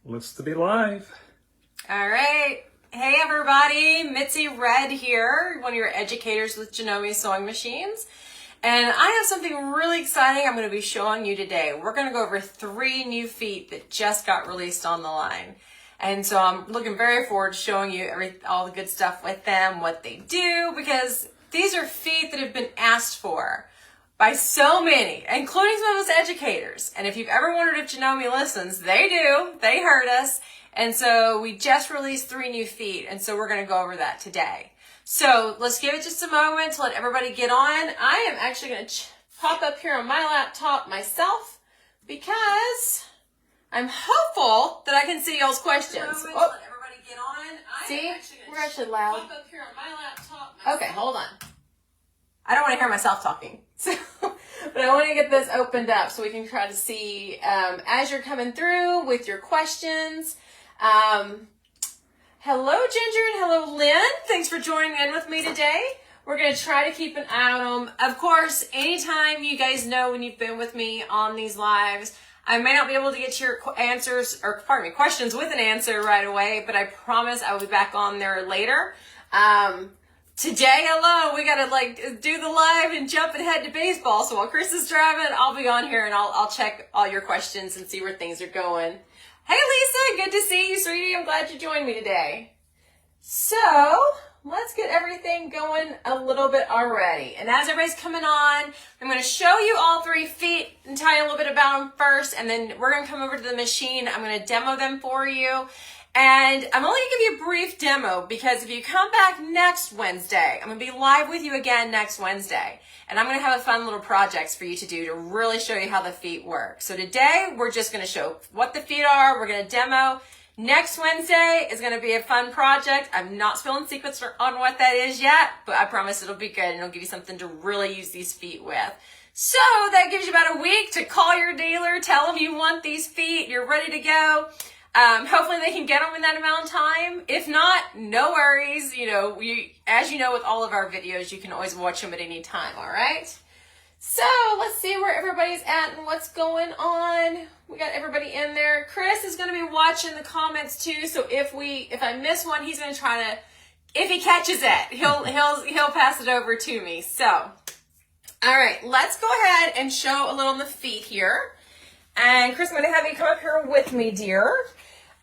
Looks to be live. All right. Hey, everybody. Mitzi Redd here, one of your educators with Janome sewing machines. And I have something really exciting I'm going to be showing you today. We're going to go over 3 new feet that just got released on the line. And so I'm looking very forward to showing you all the good stuff with them, what they do, because these are feet that have been asked for by so many, including some of us educators. And if you've ever wondered if Janome listens, they do. They heard us. And so we just released 3 new feet. And so we're going to go over that today. So let's give it just a moment to let everybody get on. I am actually going to pop up here on my laptop myself because I'm hopeful that I can see y'all's questions. Oh. Let everybody get on. See, we're actually loud. Pop up here on my laptop myself. Okay, hold on. I don't want to hear myself talking. So, but I want to get this opened up so we can try to see as you're coming through with your questions. Hello, Ginger, and hello, Lynn. Thanks for joining in with me today. We're going to try to keep an eye on them. Of course, anytime you guys know when you've been with me on these lives, I may not be able to get to your questions with an answer right away, but I promise I will be back on there later. Today alone, we got to do the live and jump and head to baseball. So while Chris is driving, I'll be on here and I'll check all your questions and see where things are going. Hey, Lisa, good to see you, sweetie. I'm glad you joined me today. So let's get everything going a little bit already. And as everybody's coming on, I'm going to show you all 3 feet and tell you a little bit about them first. And then we're going to come over to the machine. I'm going to demo them for you. And I'm only going to give you a brief demo because if you come back next Wednesday, I'm going to be live with you again next Wednesday. And I'm going to have a fun little projects for you to do to really show you how the feet work. So today, we're just going to show what the feet are. We're going to demo. Next Wednesday is going to be a fun project. I'm not spilling secrets on what that is yet, but I promise it'll be good and it'll give you something to really use these feet with. So that gives you about a week to call your dealer, tell them you want these feet, you're ready to go. Hopefully they can get them in that amount of time. If not, no worries. As you know, with all of our videos, you can always watch them at any time, all right? So let's see where everybody's at and what's going on. We got everybody in there. Chris is going to be watching the comments too. So if I miss one, he's going to try to, if he catches it, he'll pass it over to me. So, all right, let's go ahead and show a little on the feet here. And Chris, I'm going to have you come up here with me, dear.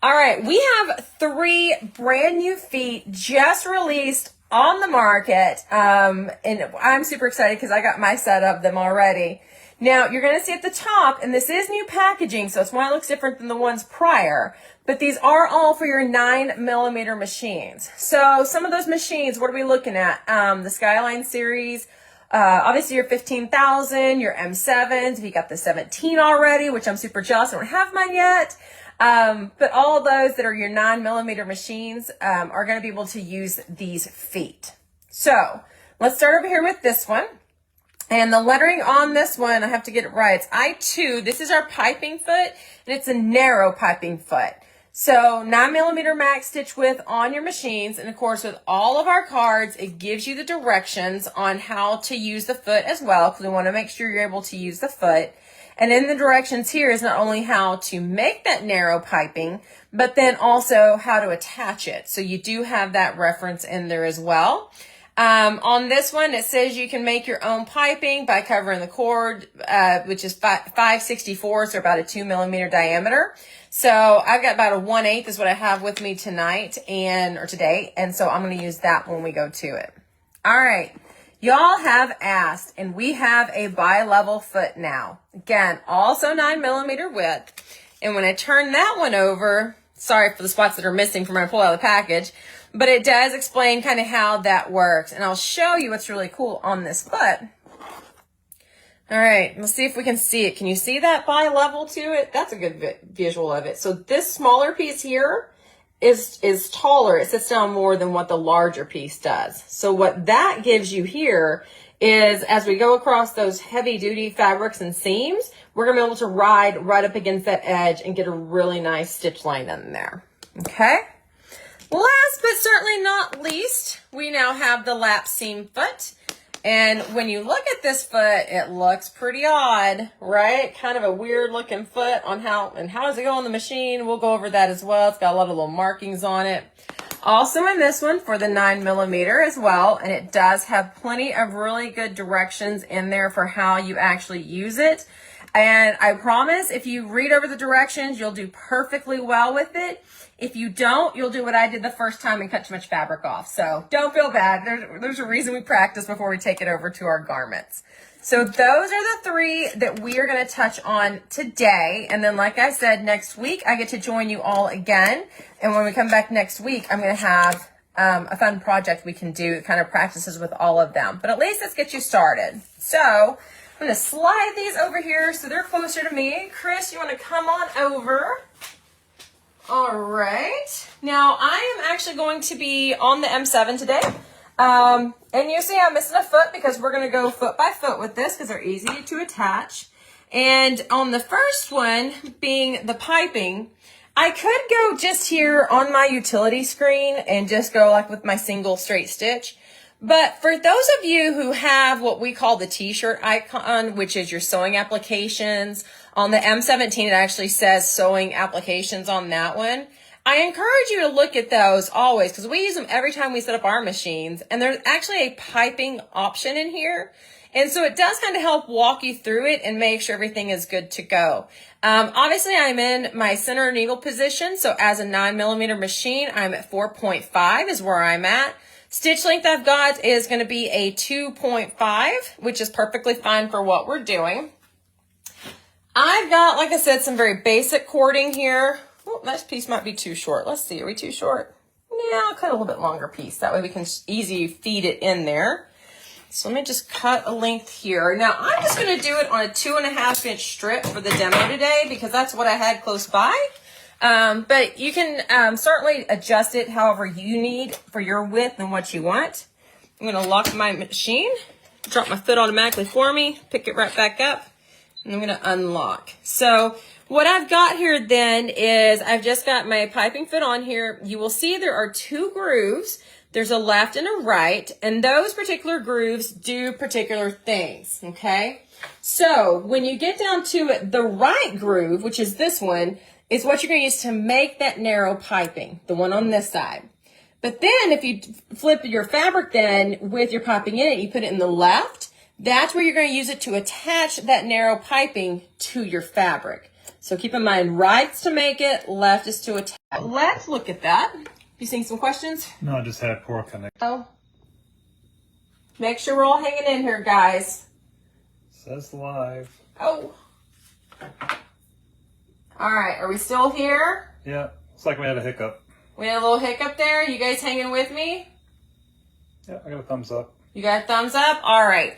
All right, we have 3 brand new feet just released on the market. And I'm super excited because I got my set of them already. Now, you're going to see at the top, and this is new packaging, so it's why it looks different than the ones prior. But these are all for your 9mm machines. So some of those machines, what are we looking at? The Skyline series. Obviously your 15,000, your M7s, if you got the 17 already, which I'm super jealous, I don't have mine yet. But all of those that are your 9mm machines, are going to be able to use these feet. So let's start over here with this one. And the lettering on this one, I have to get it right. It's I2. This is our piping foot, and it's a narrow piping foot. So 9mm max stitch width on your machines. And of course, with all of our cards, it gives you the directions on how to use the foot as well, because we want to make sure you're able to use the foot. And in the directions here is not only how to make that narrow piping, but then also how to attach it. So you do have that reference in there as well. On this one, it says you can make your own piping by covering the cord, which is 5/64, so about a 2mm diameter. So I've got about a 1/8 is what I have with me tonight or today. And so I'm going to use that when we go to it. All right. Y'all have asked, and we have a bi-level foot now. Again, also 9mm width. And when I turn that one over, sorry for the spots that are missing from when I pull out of the package, but it does explain kind of how that works. And I'll show you what's really cool on this foot. All right, let's see if we can see it. Can you see that bi-level to it? That's a good visual of it. So this smaller piece here is taller. It sits down more than what the larger piece does. So what that gives you here is as we go across those heavy duty fabrics and seams, we're going to be able to ride right up against that edge and get a really nice stitch line in there. Okay. Last but certainly not least, we now have the lap seam foot. And when you look at this foot, it looks pretty odd, right? Kind of a weird looking foot on how does it go on the machine? We'll go over that as well. It's got a lot of little markings on it. Also in this one for the 9mm as well. And it does have plenty of really good directions in there for how you actually use it. And I promise if you read over the directions, you'll do perfectly well with it. If you don't, you'll do what I did the first time and cut too much fabric off. So don't feel bad. There's a reason we practice before we take it over to our garments. So those are the 3 that we are going to touch on today. And then, like I said, next week, I get to join you all again. And when we come back next week, I'm going to have a fun project we can do, kind of practices with all of them. But at least let's get you started. So I'm going to slide these over here so they're closer to me. Chris, you want to come on over? All right. Now, I am actually going to be on the M7 today. And you see I'm missing a foot because we're going to go foot by foot with this because they're easy to attach. And on the first one, being the piping, I could go just here on my utility screen and just go like with my single straight stitch. But for those of you who have what we call the t-shirt icon, which is your sewing applications, on the M17 it actually says sewing applications on that one. I encourage you to look at those always because we use them every time we set up our machines. And there's actually a piping option in here. And so it does kind of help walk you through it and make sure everything is good to go. Obviously, I'm in my center needle position. So as a 9mm machine, I'm at 4.5 is where I'm at. Stitch length I've got is going to be a 2.5, which is perfectly fine for what we're doing. I've got, like I said, some very basic cording here. Oh, that piece might be too short. Let's see, are we too short? Yeah, I'll cut a little bit longer piece. That way we can easily feed it in there. So let me just cut a length here. Now, I'm just going to do it on a 2.5-inch strip for the demo today because that's what I had close by. But you can certainly adjust it however you need for your width and what you want. I'm going to lock my machine, drop my foot automatically for me, pick it right back up, and I'm going to unlock. So what I've got here then is I've just got my piping foot on here. You will see there are 2 grooves. There's a left and a right, and those particular grooves do particular things, okay? So when you get down to the right groove, which is this one, is what you're going to use to make that narrow piping, the one on this side. But then if you flip your fabric then with your piping in it, you put it in the left, that's where you're going to use it to attach that narrow piping to your fabric. So keep in mind, right's to make it, left is to attach. Let's look at that. You seeing some questions? No, I just had poor connection. Oh. Make sure we're all hanging in here, guys. Says live. Oh. All right, are we still here? Yeah, looks like we had a hiccup. We had a little hiccup there. You guys hanging with me? Yeah, I got a thumbs up. You got a thumbs up? All right.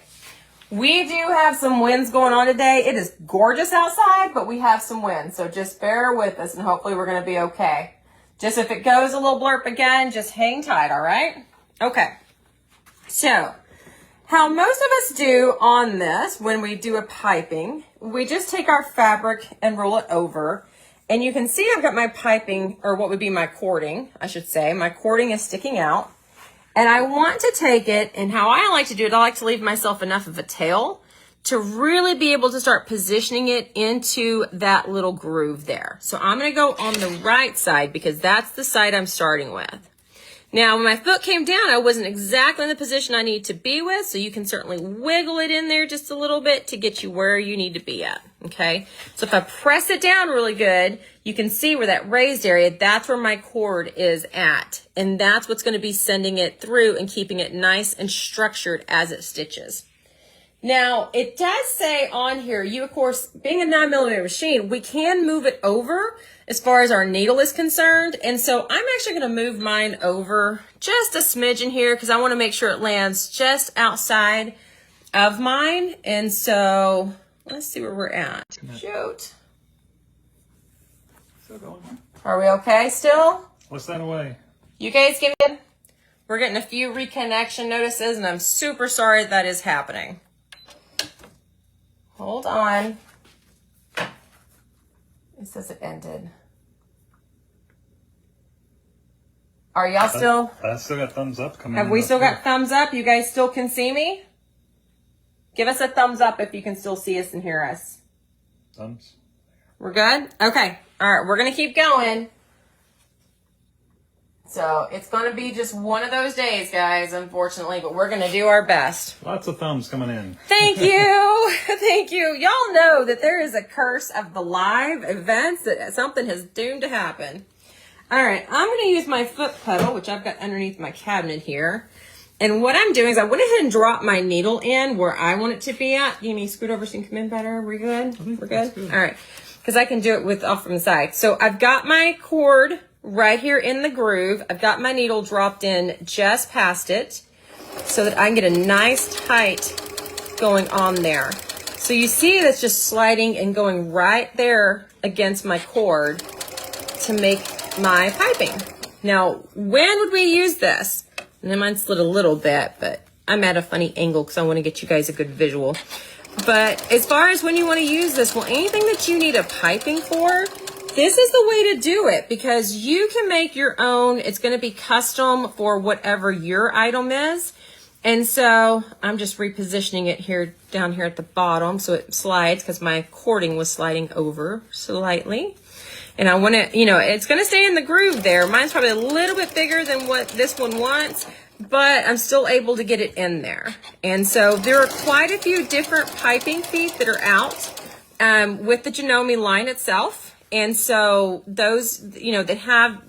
We do have some winds going on today. It is gorgeous outside, but we have some wind. So just bear with us and hopefully we're going to be okay. Just if it goes a little blurb again, just hang tight, all right? Okay. So how most of us do on this when we do a piping, we just take our fabric and roll it over. And you can see I've got my piping, or what would be my cording, I should say. My cording is sticking out. And I want to take it, and how I like to do it, I like to leave myself enough of a tail to really be able to start positioning it into that little groove there. So I'm going to go on the right side because that's the side I'm starting with. Now, when my foot came down, I wasn't exactly in the position I need to be with, so you can certainly wiggle it in there just a little bit to get you where you need to be at, okay? So if I press it down really good, you can see where that raised area, that's where my cord is at. And that's what's going to be sending it through and keeping it nice and structured as it stitches. Now, it does say on here, you, of course, being a 9mm machine, we can move it over as far as our needle is concerned. And so I'm actually going to move mine over just a smidgen here because I want to make sure it lands just outside of mine. And so let's see where we're at. Shoot. Still going. Are we okay still? What's that away? You guys give me, we're getting a few reconnection notices and I'm super sorry that is happening. Hold on. It says it ended. Are y'all still? I still got thumbs up coming. Have we still got thumbs up? You guys still can see me? Give us a thumbs up if you can still see us and hear us. Thumbs. We're good? Okay. All right, we're going to keep going. So it's going to be just one of those days, guys, unfortunately, but we're going to do our best. Lots of thumbs coming in. Thank you. Thank you. Y'all know that there is a curse of the live events, that something is doomed to happen. All right, I'm going to use my foot pedal, which I've got underneath my cabinet here. And what I'm doing is I went ahead and dropped my needle in where I want it to be at. You need me to scoot over so you can come in better? We're good? We're good? All right. Because I can do it with off from the side. So I've got my cord right here in the groove. I've got my needle dropped in just past it so that I can get a nice tight going on there. So you see that's just sliding and going right there against my cord to make my piping. Now, when would we use this? And then mine slid a little bit, but I'm at a funny angle because I want to get you guys a good visual. But as far as when you want to use this, well, anything that you need a piping for, this is the way to do it because you can make your own. It's going to be custom for whatever your item is. And so I'm just repositioning it here down here at the bottom so it slides because my cording was sliding over slightly. And I want to, it's going to stay in the groove there. Mine's probably a little bit bigger than what this one wants, but I'm still able to get it in there. And so there are quite a few different piping feet that are out with the Janome line itself. And so those, that have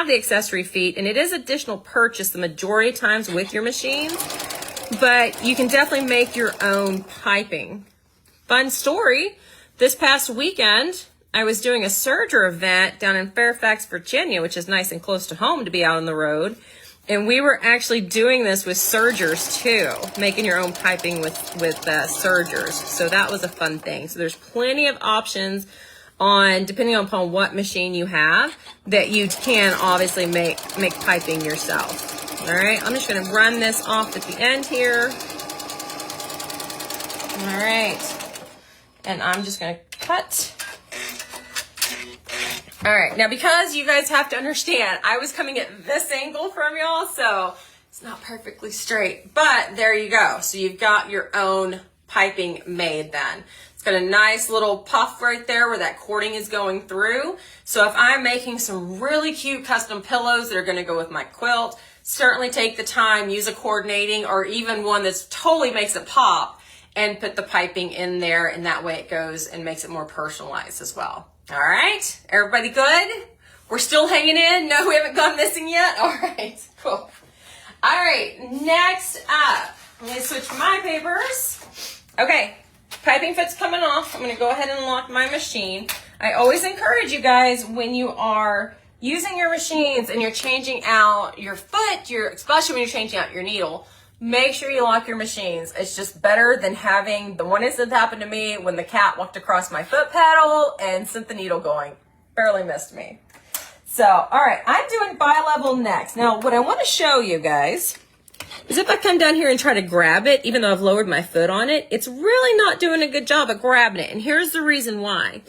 the accessory feet, and it is additional purchase the majority of times with your machines, but you can definitely make your own piping. Fun story, this past weekend, I was doing a serger event down in Fairfax, Virginia, which is nice and close to home to be out on the road. And we were actually doing this with sergers too, making your own piping with sergers. So that was a fun thing. So there's plenty of options depending upon what machine you have, that you can obviously make piping yourself. All right, I'm just going to run this off at the end here. All right, and I'm just going to cut. All right, now because you guys have to understand, I was coming at this angle from y'all, so it's not perfectly straight, but there you go. So you've got your own piping made then. It's got a nice little puff right there where that cording is going through. So if I'm making some really cute custom pillows that are gonna go with my quilt, certainly take the time, use a coordinating or even one that's totally makes it pop and put the piping in there, and that way it goes and makes it more personalized as well. All right, everybody good? We're still hanging in? No, we haven't gone missing yet? All right, cool. All right, next up, let me switch my papers. Okay, piping foot's coming off. I'm gonna go ahead and lock my machine. I always encourage you guys when you are using your machines and you're changing out your foot, especially when you're changing out your needle, make sure you lock your machines. It's just better than having the one incident that happened to me when the cat walked across my foot pedal and sent the needle going. Barely missed me. So, all right, I'm doing bi-level next. Now, what I want to show you guys is if I come down here and try to grab it, even though I've lowered my foot on it, it's really not doing a good job of grabbing it. And here's the reason why.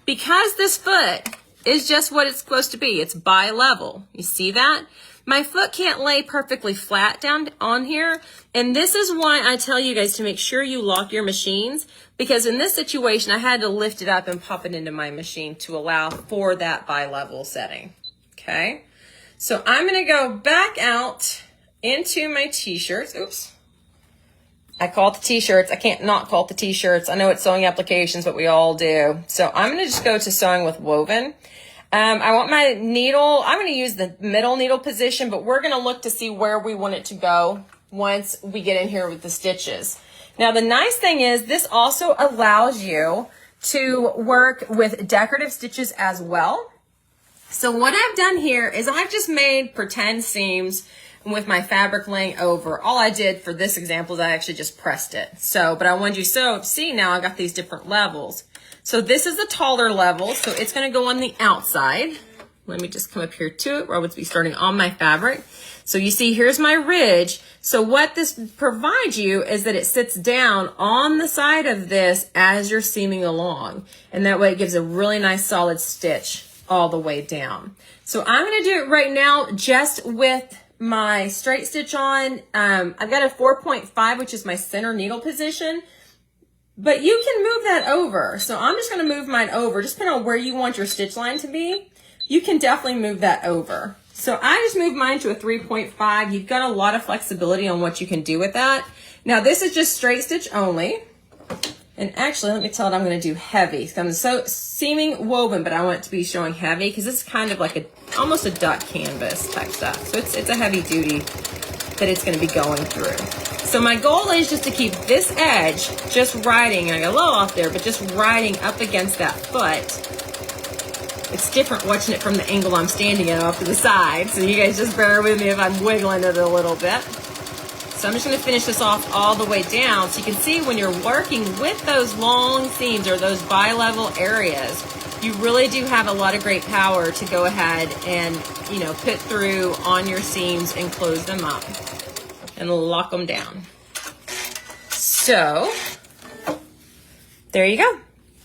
Because this foot is just what it's supposed to be. It's bi-level. You see that? My foot can't lay perfectly flat down on here. And this is why I tell you guys to make sure you lock your machines, because in this situation, I had to lift it up and pop it into my machine to allow for that bi-level setting. Okay. So I'm going to go back out into my t-shirts. Oops. I call it the t-shirts. I can't not call it the t-shirts. I know it's sewing applications, but we all do. So I'm going to just go to sewing with woven. I want my needle, I'm going to use the middle needle position, but we're going to look to see where we want it to go once we get in here with the stitches. Now, the nice thing is this also allows you to work with decorative stitches as well. So what I've done here is I've just made pretend seams with my fabric laying over. All I did for this example is I actually just pressed it. But I wanted you to see now I got these different levels. So this is a taller level, so it's going to go on the outside. Let me just come up here to it where I would be starting on my fabric. So you see, here's my ridge. So what this provides you is that it sits down on the side of this as you're seaming along. And that way it gives a really nice solid stitch all the way down. So I'm going to do it right now just with my straight stitch on. I've got a 4.5, which is my center needle position. But you can move that over. So I'm just going to move mine over, just depending on where you want your stitch line to be. You can definitely move that over. So I just moved mine to a 3.5. You've got a lot of flexibility on what you can do with that. Now this is just straight stitch only. And actually, let me tell it I'm going to do heavy. So I'm so seaming woven, but I want it to be showing heavy because it's kind of like almost a duck canvas type stuff. So it's a heavy duty that it's going to be going through. So my goal is just to keep this edge just riding, I got a little off there, but just riding up against that foot. It's different watching it from the angle I'm standing at off to the side, so you guys just bear with me if I'm wiggling it a little bit. So I'm just going to finish this off all the way down so you can see when you're working with those long seams or those bi-level areas, you really do have a lot of great power to go ahead and, you know, put through on your seams and close them up and lock them down. So there you go.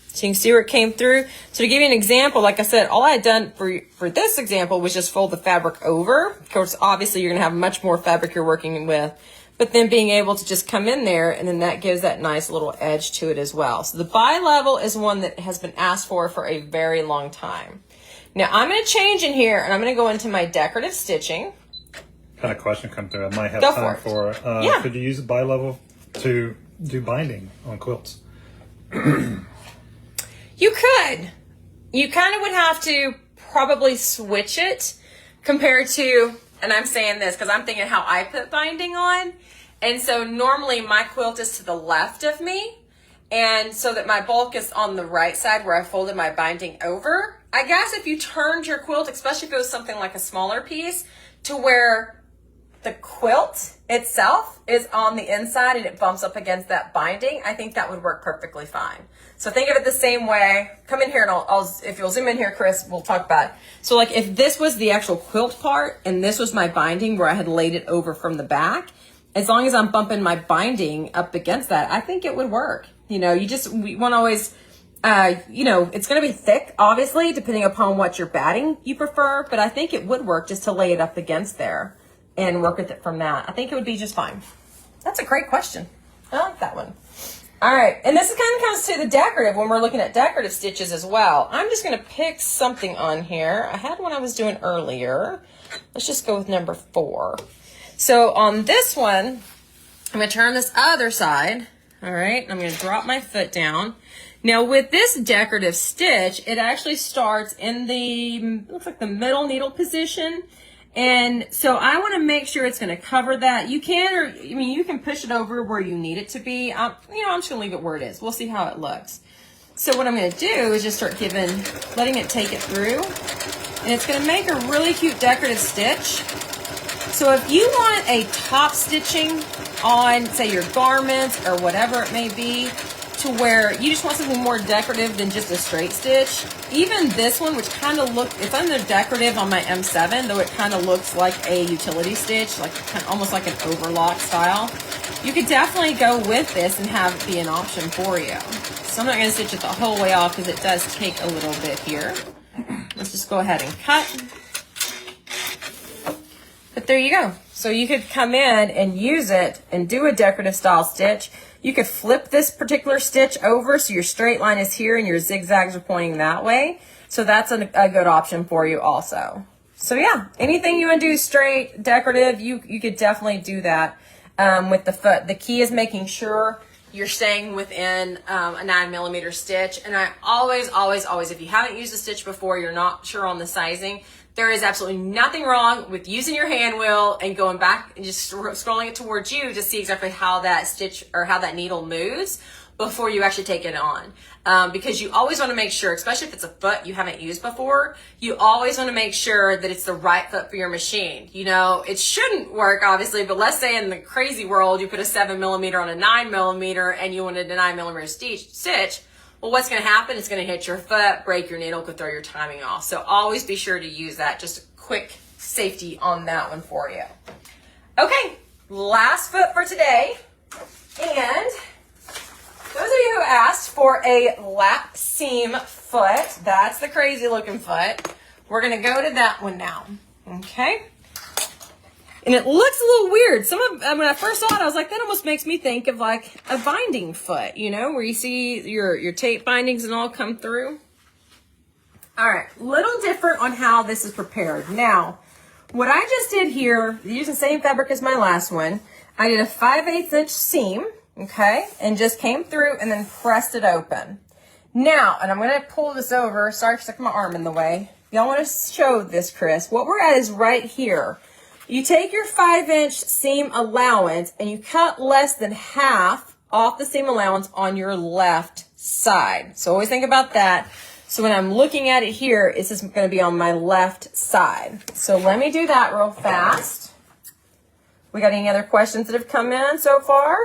So you can see where it came through. So to give you an example, like I said, all I had done for this example was just fold the fabric over. Of course, obviously you're going to have much more fabric you're working with, but then being able to just come in there, and then that gives that nice little edge to it as well. So the bi-level is one that has been asked for a very long time. Now I'm going to change in here, and I'm going to go into my decorative stitching. Kind of question come through. I might have Go time for it. Yeah. Could you use a bi-level to do binding on quilts? You could. You kind of would have to probably switch it compared to, and I'm saying this because I'm thinking how I put binding on. And so normally my quilt is to the left of me, and so that my bulk is on the right side where I folded my binding over. I guess if you turned your quilt, especially if it was something like a smaller piece, to where the quilt itself is on the inside and it bumps up against that binding, I think that would work perfectly fine. So think of it the same way. Come in here and I'll if you'll zoom in here, Chris, we'll talk about it. So like if this was the actual quilt part and this was my binding where I had laid it over from the back, as long as I'm bumping my binding up against that, I think it would work. You know, we want to always, you know, it's going to be thick, obviously, depending upon what your batting you prefer, but I think it would work just to lay it up against there and work with it from that. I think it would be just fine. That's a great question. I like that one. All right, and this kind of comes to the decorative when we're looking at decorative stitches as well. I'm just going to pick something on here. I had one I was doing earlier. Let's just go with number 4. So on this one, I'm going to turn this other side. All right, I'm going to drop my foot down. Now with this decorative stitch, it actually starts in the, looks like the middle needle position. And so I want to make sure it's going to cover that. You can, or I mean, you can push it over where you need it to be. You know, I'm just going to leave it where it is. We'll see how it looks. So what I'm going to do is just start letting it take it through. And it's going to make a really cute decorative stitch. So if you want a top stitching on, say, your garments or whatever it may be, to where you just want something more decorative than just a straight stitch, even this one, which kind of it's under decorative on my M7, though it kind of looks like a utility stitch, like almost like an overlock style, you could definitely go with this and have it be an option for you. So I'm not going to stitch it the whole way off because it does take a little bit here. Let's just go ahead and cut. But there you go. So you could come in and use it and do a decorative style stitch. You could flip this particular stitch over so your straight line is here and your zigzags are pointing that way. So that's a good option for you also. So yeah, anything you want to do straight, decorative, you could definitely do that with the foot. The key is making sure you're staying within a 9mm stitch. And I always, if you haven't used a stitch before, you're not sure on the sizing, there is absolutely nothing wrong with using your hand wheel and going back and just scrolling it towards you to see exactly how that stitch or how that needle moves before you actually take it on. Because you always want to make sure, especially if it's a foot you haven't used before, you always want to make sure that it's the right foot for your machine. You know, it shouldn't work, obviously, but let's say in the crazy world, you put a 7mm on a 9mm and you wanted a 9mm stitch. Well, what's going to happen? It's going to hit your foot, break your needle, could throw your timing off. So always be sure to use that. Just a quick safety on that one for you. Okay, last foot for today. And those of you who asked for a lap seam foot, that's the crazy looking foot. We're going to go to that one now. Okay. And it looks a little weird. When I first saw it, I was like, that almost makes me think of like a binding foot, you know, where you see your tape bindings and all come through. All right, little different on how this is prepared. Now, what I just did here, using the same fabric as my last one, I did a 5/8 inch seam, okay, and just came through and then pressed it open. Now, and I'm going to pull this over. Sorry for sticking my arm in the way. Y'all want to show this, Chris. What we're at is right here. You take your 5-inch seam allowance and you cut less than half off the seam allowance on your left side. So always think about that. So when I'm looking at it here, this is going to be on my left side. So let me do that real fast. We got any other questions that have come in so far?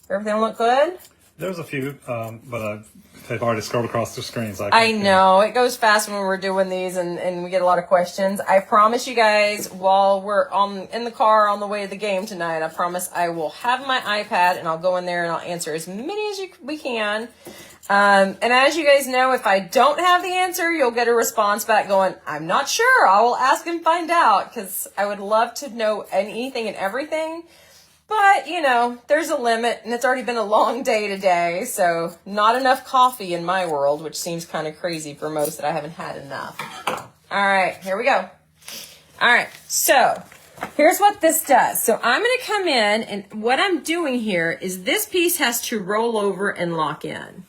Everything look good? There's a few, but they've already scrolled across the screen. So I know. It goes fast when we're doing these and we get a lot of questions. I promise you guys, while we're in the car on the way to the game tonight, I promise I will have my iPad and I'll go in there and I'll answer as many as we can. And as you guys know, if I don't have the answer, you'll get a response back going, I'm not sure. I will ask and find out, because I would love to know anything and everything. But, you know, there's a limit, and it's already been a long day today, so not enough coffee in my world, which seems kind of crazy for most that I haven't had enough. All right, here we go. All right, so here's what this does. So I'm going to come in, and what I'm doing here is this piece has to roll over and lock in.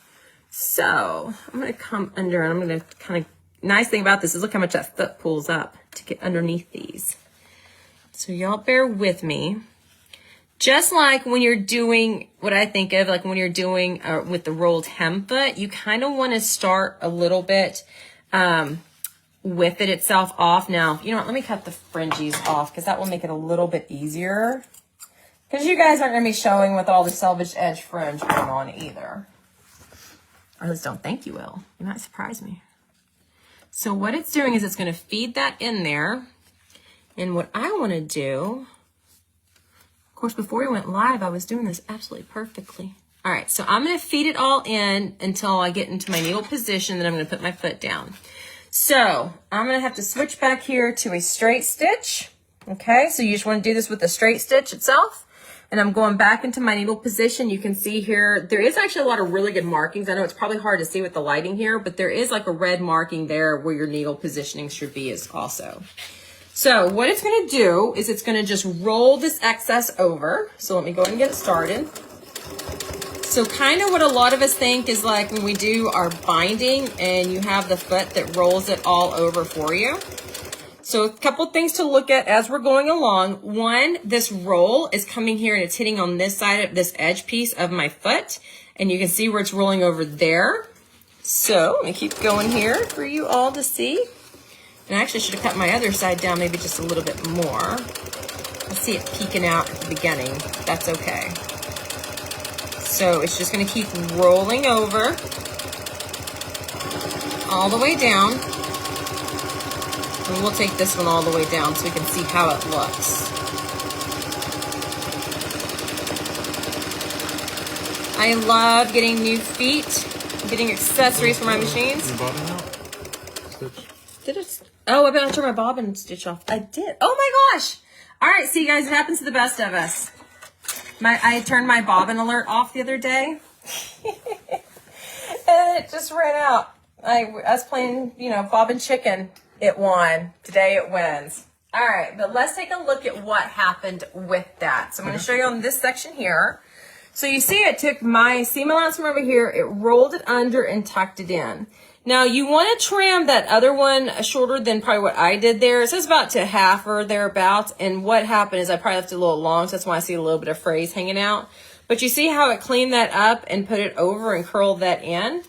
So I'm going to come under, and I'm going to kind of, nice thing about this is look how much that foot pulls up to get underneath these. So y'all bear with me. Just like when you're doing what I think of, like when you're doing with the rolled hem foot, you kind of want to start a little bit with it itself off. Now, you know what, let me cut the fringes off because that will make it a little bit easier. Because you guys aren't going to be showing with all the selvaged edge fringe going on either. Or at least don't think you will. You might surprise me. So what it's doing is it's going to feed that in there. And what I want to do... Of course, before we went live, I was doing this absolutely perfectly. All right, so I'm going to feed it all in until I get into my needle position, then I'm going to put my foot down. So I'm going to have to switch back here to a straight stitch. Okay, so you just want to do this with the straight stitch itself. And I'm going back into my needle position. You can see here, there is actually a lot of really good markings. I know it's probably hard to see with the lighting here, but there is like a red marking there where your needle positioning should be is also. So what it's going to do is it's going to just roll this excess over. So let me go ahead and get it started. So kind of what a lot of us think is like when we do our binding and you have the foot that rolls it all over for you. So a couple things to look at as we're going along. One, this roll is coming here and it's hitting on this side of this edge piece of my foot. And you can see where it's rolling over there. So let me keep going here for you all to see. And I actually should have cut my other side down maybe just a little bit more. I see it peeking out at the beginning. That's okay. So it's just going to keep rolling over all the way down. And we'll take this one all the way down so we can see how it looks. I love getting new feet, getting accessories for my machines. Your bobbin out? Stitch. Did it? Oh, I better turn my bobbin stitch off. I did. Oh my gosh. All right, see guys, it happens to the best of us. I turned my bobbin alert off the other day. And it just ran out. I was playing, you know, bobbin chicken. It won. Today it wins. All right, but let's take a look at what happened with that. So I'm going to show you on this section here. So you see it took my seam allowance from over here, it rolled it under and tucked it in. Now you want to trim that other one shorter than probably what I did there. It says about to half or thereabouts. And what happened is I probably left it a little long, so that's why I see a little bit of frays hanging out. But you see how it cleaned that up and put it over and curled that in?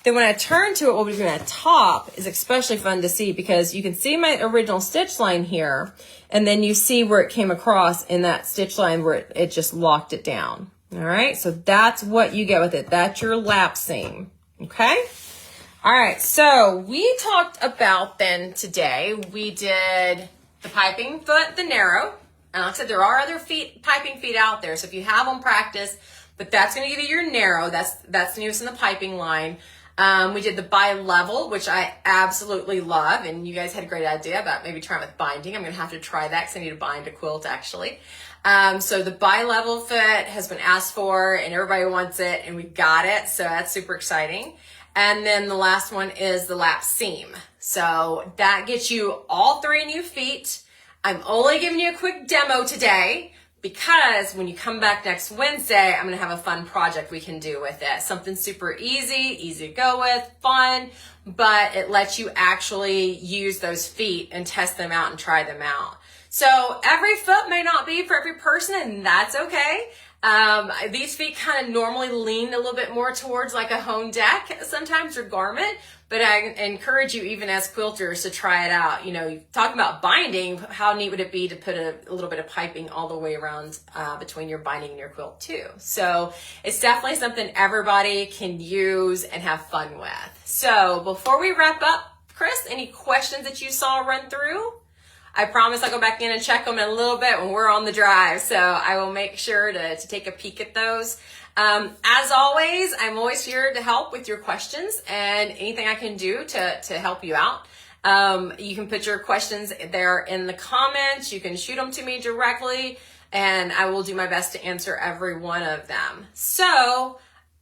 Then when I turn to it, what we're doing at top is especially fun to see because you can see my original stitch line here. And then you see where it came across in that stitch line where it just locked it down. All right, so that's what you get with it. That's your lap seam, okay? All right, so we talked about then today, we did the piping foot, the narrow. And like I said, there are other piping feet out there. So if you have them, practice. But that's going to give you your narrow. That's the newest in the piping line. We did the bi-level, which I absolutely love, and you guys had a great idea about maybe trying with binding. I'm going to have to try that because I need to bind a quilt actually. So the bi-level fit has been asked for and everybody wants it and we got it. So that's super exciting. And then the last one is the lap seam. So that gets you all 3 new feet. I'm only giving you a quick demo today because when you come back next Wednesday, I'm going to have a fun project we can do with it. Something super easy to go with, fun, but it lets you actually use those feet and test them out and try them out. So every foot may not be for every person, and that's okay. These feet kind of normally lean a little bit more towards like a home deck sometimes or garment, but I encourage you even as quilters to try it out. You know, talking about binding, how neat would it be to put a little bit of piping all the way around between your binding and your quilt too. So it's definitely something everybody can use and have fun with. So before we wrap up, Chris, any questions that you saw run through? I promise I'll go back in and check them in a little bit when we're on the drive. So I will make sure to take a peek at those. As always, I'm always here to help with your questions and anything I can do to help you out. You can put your questions there in the comments. You can shoot them to me directly and I will do my best to answer every one of them. So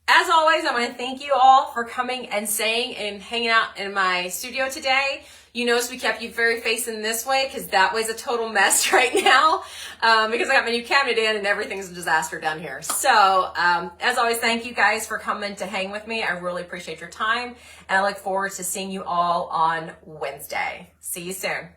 as always, I want to thank you all for coming and staying and hanging out in my studio today. You notice we kept you very facing this way because that way's a total mess right now because I got my new cabinet in and everything's a disaster down here. So as always, thank you guys for coming to hang with me. I really appreciate your time and I look forward to seeing you all on Wednesday. See you soon.